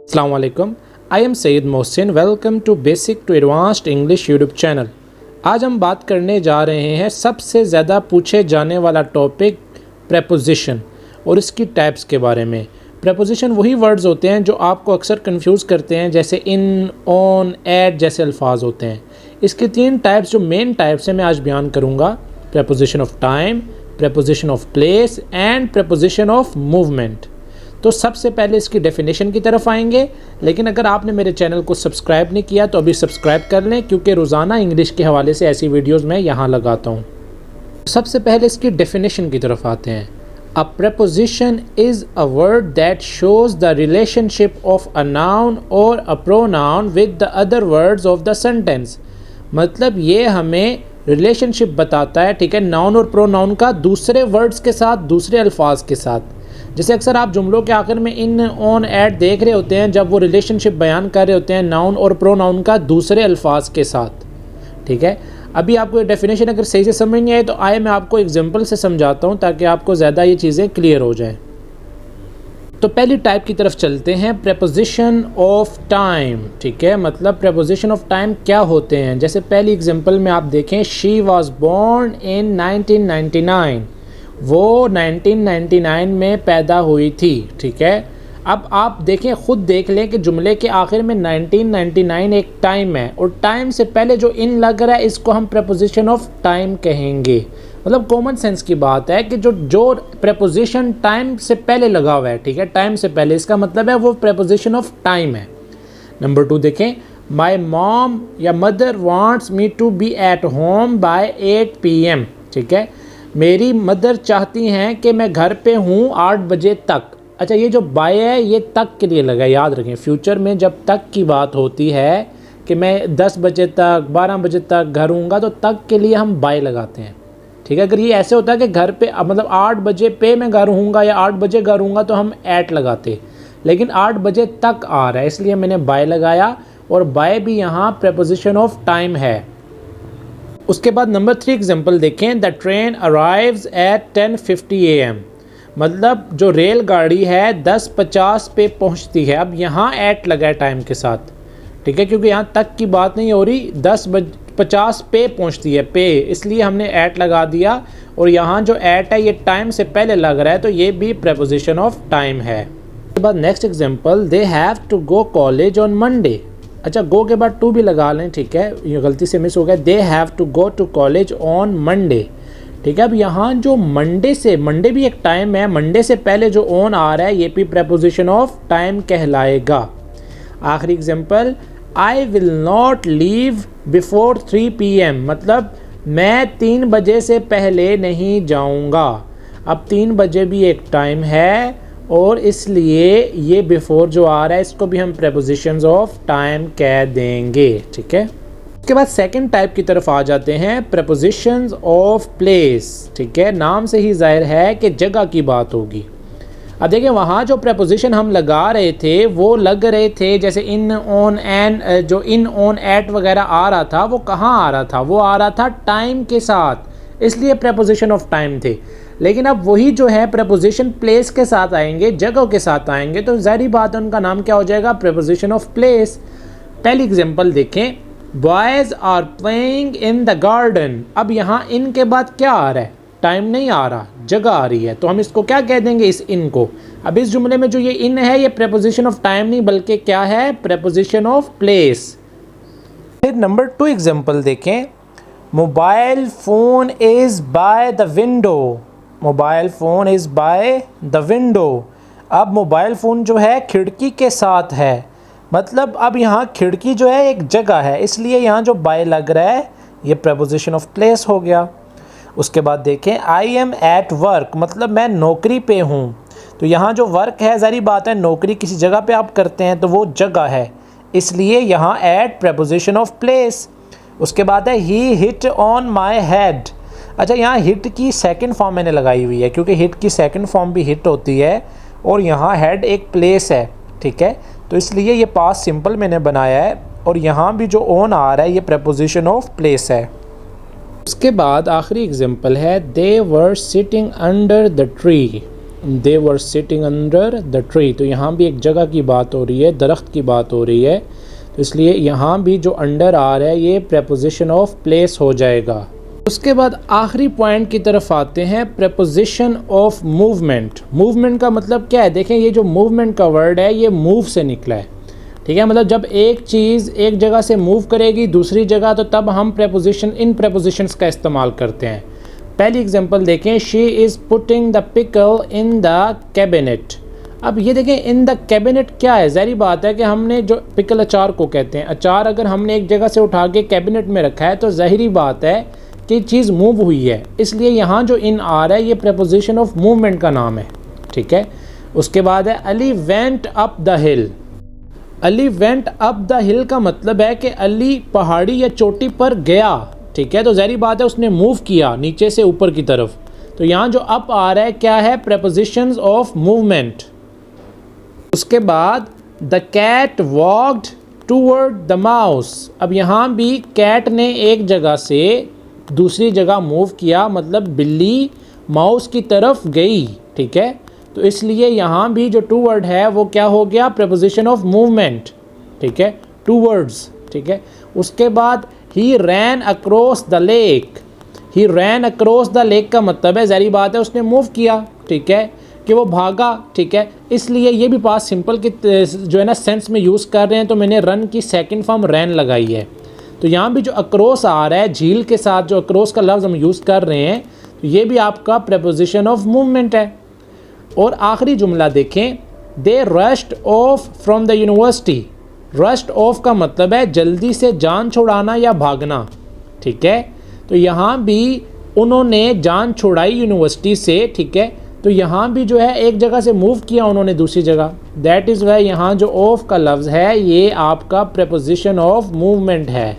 अस्सलाम वालेकुम, I am Syed Mohsin. Welcome to basic to advanced English YouTube channel. आज हम बात करने जा रहे हैं सबसे ज़्यादा पूछे जाने वाला टॉपिक प्रेपोजिशन और इसकी टाइप्स के बारे में। प्रेपोजिशन वही वर्ड्स होते हैं जो आपको अक्सर कंफ्यूज करते हैं, जैसे इन, ऑन, एट जैसे अल्फाज होते हैं। इसकी 3 टाइप्स जो मेन टाइप्स हैं मैं आज बयान करूँगा। Preposition of time, preposition of place and preposition of movement. तो सबसे पहले इसकी डेफिनेशन की तरफ आएंगे, लेकिन अगर आपने मेरे चैनल को सब्सक्राइब नहीं किया तो अभी सब्सक्राइब कर लें, क्योंकि रोज़ाना इंग्लिश के हवाले से ऐसी वीडियोस मैं यहाँ लगाता हूँ। सबसे पहले इसकी डेफिनेशन की तरफ आते हैं। A preposition is a word that shows the relationship of a noun और a pronoun with the other words of the sentence. मतलब ये हमें रिलेशनशिप बताता है, ठीक है, नाउन और प्रोनाउन का दूसरे वर्ड्स के साथ, दूसरे अल्फाज के साथ। जैसे अक्सर आप जुमलों के आखिर में इन, ऑन, एट देख रहे होते हैं, जब वो रिलेशनशिप बयान कर रहे होते हैं नाउन और प्रोनाउन का दूसरे अल्फाज के साथ, ठीक है। अभी आपको ये डेफिनेशन अगर सही से समझ नहीं आए तो आए मैं आपको एग्जांपल से समझाता हूँ, ताकि आपको ज़्यादा ये चीज़ें क्लियर हो जाएं। तो पहली टाइप की तरफ चलते हैं, प्रेपोजिशन ऑफ टाइम, ठीक है। मतलब प्रेपोजिशन ऑफ टाइम क्या होते हैं। जैसे पहली एग्जांपल में आप देखें, शी वॉज बोर्न इन 1999। वो 1999 में पैदा हुई थी, ठीक है। अब आप देखें, खुद देख लें कि जुमले के आखिर में 1999 एक टाइम है, और टाइम से पहले जो इन लग रहा है इसको हम प्रेपोजिशन ऑफ टाइम कहेंगे। मतलब कॉमन सेंस की बात है कि जो प्रेपोजिशन टाइम से पहले लगा हुआ है, ठीक है, टाइम से पहले, इसका मतलब है वो प्रेपोजिशन ऑफ टाइम है। नंबर 2 देखें, माई मॉम या mother wants me to be at home by 8 PM, ठीक है। मेरी मदर चाहती हैं कि मैं घर पे हूँ 8 बजे तक। अच्छा, ये जो बाय है ये तक के लिए लगा है, याद रखें। फ्यूचर में जब तक की बात होती है कि मैं 10 बजे तक, 12 बजे तक घर हूँगा, तो तक के लिए हम बाय लगाते हैं, ठीक है। अगर ये ऐसे होता है कि घर पे मतलब 8 बजे पे मैं घर हूँगा या 8 बजे घर हूँगा तो हम एट लगाते, लेकिन 8 बजे तक आ रहा है इसलिए मैंने बाय लगाया, और बाय भी यहाँ प्रेपोजिशन ऑफ टाइम है। उसके बाद नंबर 3 एग्जांपल देखें, the train arrives eight 10:50 AM। मतलब जो रेलगाड़ी है 10:50 पे पहुंचती है। अब यहाँ एट लगा है टाइम के साथ, ठीक है, क्योंकि यहाँ तक की बात नहीं हो रही, 10:50 पे पहुंचती है, पे, इसलिए हमने एट लगा दिया। और यहाँ जो एट है ये टाइम से पहले लग रहा है, तो ये भी प्रेपोजिशन ऑफ टाइम है। उसके बाद next example, they have to go college on Monday. अच्छा, गो के बाद टू भी लगा लें, ठीक है, ये गलती से मिस हो गया। They have to go to college on Monday, ठीक है। अब यहाँ जो मंडे से, मंडे भी एक टाइम है, मंडे से पहले जो ऑन आ रहा है ये भी प्रेपोजिशन ऑफ टाइम कहलाएगा। आखिरी example, I will not leave before 3 PM। मतलब मैं 3 बजे से पहले नहीं जाऊँगा। अब 3 बजे भी एक टाइम है, और इसलिए ये बिफोर जो आ रहा है इसको भी हम प्रेपोजिशंस ऑफ टाइम कह देंगे, ठीक है। उसके बाद सेकंड टाइप की तरफ आ जाते हैं, प्रेपोजिशंस ऑफ प्लेस, ठीक है। नाम से ही जाहिर है कि जगह की बात होगी। अब देखिए, वहाँ जो प्रेपोजिशन हम लगा रहे थे वो लग रहे थे, जैसे इन, ऑन, एंड, जो इन, ऑन, एट वगैरह आ रहा था, वो कहाँ आ रहा था, वो आ रहा था टाइम के साथ, इसलिए प्रेपोजिशन ऑफ टाइम थे। लेकिन अब वही जो है प्रेपोजिशन प्लेस के साथ आएंगे, जगह के साथ आएंगे, तो जाहिर बात है उनका नाम क्या हो जाएगा, प्रेपोजिशन ऑफ प्लेस। पहली एग्जांपल देखें, boys are playing in the garden. अब यहाँ इन के बाद क्या आ रहा है, टाइम नहीं आ रहा, जगह आ रही है, तो हम इसको क्या कह देंगे, इस इन को। अब इस जुमले में जो ये इन है ये प्रेपोजिशन ऑफ टाइम नहीं बल्कि क्या है, प्रेपोजिशन ऑफ प्लेस। फिर नंबर 2 एग्जांपल देखें, mobile phone is by the window. Mobile phone is by the window. अब मोबाइल फ़ोन जो है खिड़की के साथ है, मतलब अब यहाँ खिड़की जो है एक जगह है, इसलिए यहाँ जो बाय लग रहा है ये प्रेपोजिशन ऑफ प्लेस हो गया। उसके बाद देखें, आई एम एट वर्क। मतलब मैं नौकरी पे हूँ, तो यहाँ जो वर्क है, ज़ाहिर बात है नौकरी किसी जगह पे आप करते हैं तो वो जगह है, इसलिए यहाँ एट प्रेपोजिशन ऑफ प्लेस। उसके बाद है, ही हिट ऑन माई हेड। अच्छा, यहाँ हिट की सेकंड फॉर्म मैंने लगाई हुई है, क्योंकि हिट की सेकंड फॉर्म भी हिट होती है, और यहाँ हेड एक प्लेस है, ठीक है, तो इसलिए ये पास्ट सिंपल मैंने बनाया है, और यहाँ भी जो ऑन आ रहा है ये प्रेपोजिशन ऑफ प्लेस है। उसके बाद आखिरी एग्जांपल है, they were sitting under the tree. They were sitting under the tree, तो यहाँ भी एक जगह की बात हो रही है, दरख्त की बात हो रही है, तो इसलिए यहाँ भी जो अंडर आ रहा है ये प्रेपोजिशन ऑफ प्लेस हो जाएगा। उसके बाद आखिरी पॉइंट की तरफ आते हैं, प्रेपोजिशन ऑफ मूवमेंट। मूवमेंट का मतलब क्या है? देखें, ये जो मूवमेंट का वर्ड है ये मूव से निकला है, ठीक है। मतलब जब एक चीज़ एक जगह से मूव करेगी दूसरी जगह, तो तब हम प्रेपोजिशन, इन प्रेपोजिशंस का इस्तेमाल करते हैं। पहली एग्जांपल देखें, she is putting the pickle in the cabinet. अब ये देखें, इन द कैबिनेट क्या है? ज़ाहिर बात है कि हमने जो पिकल अचार को कहते हैं, अचार अगर हमने एक जगह से उठा के कैबिनेट में रखा है तो ज़ाहिरी बात है कि चीज़ मूव हुई है, इसलिए यहाँ जो इन आ रहा है ये प्रेपोजिशन ऑफ मूवमेंट का नाम है, ठीक है। उसके बाद है Ali went up the hill. Ali went up the हिल का मतलब है कि अली पहाड़ी या चोटी पर गया, ठीक है। तो ज़ाहिर बात है उसने मूव किया नीचे से ऊपर की तरफ, तो यहाँ जो अप आ रहा है क्या है? Prepositions of movement. उसके बाद the cat walked toward the mouse. अब यहाँ भी कैट ने एक जगह से दूसरी जगह मूव किया, मतलब बिल्ली माउस की तरफ गई, ठीक है। तो इसलिए यहाँ भी जो टूवर्ड है वो क्या हो गया? प्रेपोजिशन ऑफ मूवमेंट, ठीक है, टूवर्ड्स, ठीक है। उसके बाद he ran across the lake. He ran across the lake का मतलब है, ज़ाहिर बात है उसने मूव किया, ठीक है, कि वो भागा, ठीक है। इसलिए ये भी पास्ट सिंपल की जो है ना सेंस में यूज़ कर रहे हैं, तो मैंने रन की सेकंड फॉर्म रैन लगाई है। तो यहाँ भी जो अक्रॉस आ रहा है, झील के साथ जो अक्रॉस का लफ्ज़ हम यूज़ कर रहे हैं, तो ये भी आपका प्रेपोजिशन ऑफ मूवमेंट है। और आखिरी जुमला देखें, they rushed off from the university. Rushed off का मतलब है जल्दी से जान छुड़ाना या भागना, ठीक है। तो यहाँ भी उन्होंने जान छुड़ाई यूनिवर्सिटी से, ठीक है। तो यहाँ भी जो है एक जगह से मूव किया उन्होंने दूसरी जगह, दैट इज़ वाई यहाँ जो ऑफ का लफ्ज़ है ये आपका प्रेपोजिशन ऑफ मूवमेंट है।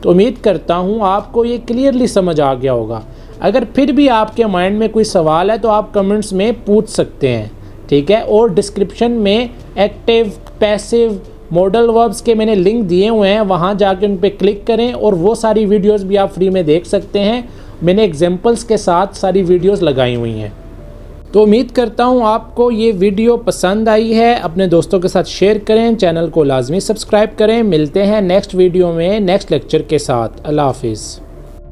तो उम्मीद करता हूँ आपको ये क्लियरली समझ आ गया होगा। अगर फिर भी आपके माइंड में कोई सवाल है तो आप कमेंट्स में पूछ सकते हैं, ठीक है। और डिस्क्रिप्शन में एक्टिव, पैसिव, मॉडल वर्ब्स के मैंने लिंक दिए हुए हैं, वहाँ जाके उन पर क्लिक करें और वो सारी वीडियोस भी आप फ्री में देख सकते हैं। मैंने एग्जांपल्स के साथ सारी वीडियोस लगाई हुई हैं। तो उम्मीद करता हूँ आपको ये वीडियो पसंद आई है। अपने दोस्तों के साथ शेयर करें, चैनल को लाजमी सब्सक्राइब करें। मिलते हैं नेक्स्ट वीडियो में नेक्स्ट लेक्चर के साथ। अल्लाह हाफिज़।